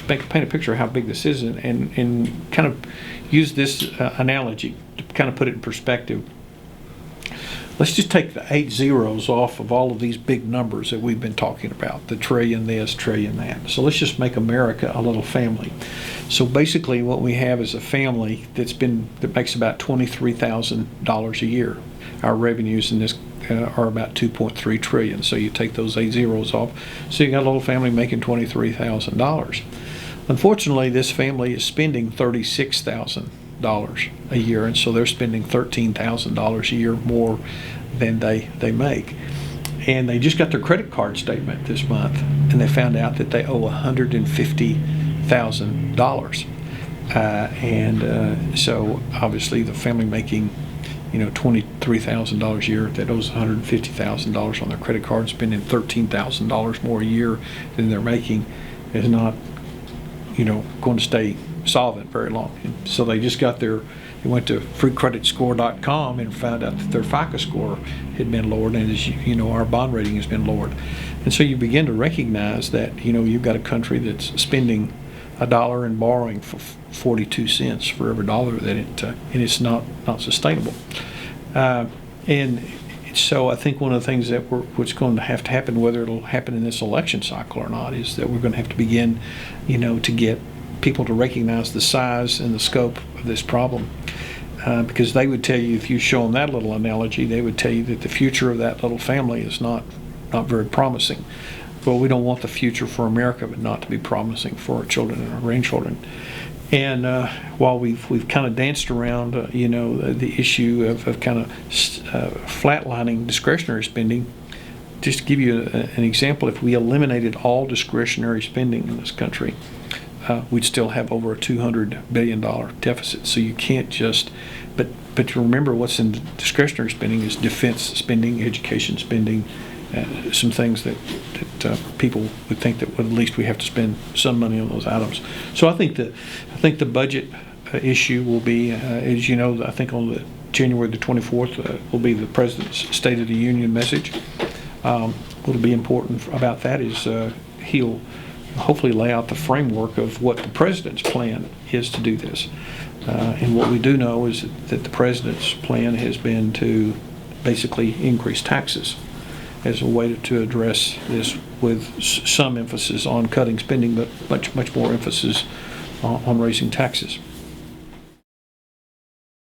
paint a picture of how big this is, and kind of use this analogy to kind of put it in perspective. Let's just take the 8 zeros off of all of these big numbers that we've been talking about, the trillion this, trillion that. So let's just make America a little family. So basically what we have is a family that makes about $23,000 a year. Our revenues in this are about 2.3 trillion. So you take those 8 zeros off. So you got a little family making $23,000. Unfortunately, this family is spending $36,000 a year, and so they're spending $13,000 a year more than they make. And they just got their credit card statement this month, and they found out that they owe $150,000. So obviously the family making $23,000 a year that owes $150,000 on their credit card, spending $13,000 more a year than they're making, is not going to stay solvent very long. And so they went to freecreditscore.com and found out that their FICO score had been lowered, and as our bond rating has been lowered. And so you begin to recognize that you've got a country that's spending $1 and borrowing for 42 cents for every dollar and it's not sustainable. And so I think one of the things that what's going to happen, whether it'll happen in this election cycle or not, is that we're going to have to begin to get people to recognize the size and the scope of this problem, because they would tell you, if you show them that little analogy, they would tell you that the future of that little family is not very promising. Well, we don't want the future for America but not to be promising for our children and our grandchildren. And while we've kind of danced around the issue of kind of flatlining discretionary spending, just to give you an example, if we eliminated all discretionary spending in this country, we'd still have over a $200 billion deficit. So you can't just, but you remember what's in discretionary spending is defense spending, education spending, some things that people would think that at least we have to spend some money on those items. So I think the budget issue will be, as you know, I think on January the 24th will be the President's State of the Union message. What'll be important about that is he'll hopefully lay out the framework of what the President's plan is to do this. And what we do know is that the President's plan has been to basically increase taxes as a way to address this, with some emphasis on cutting spending, but much more emphasis on raising taxes.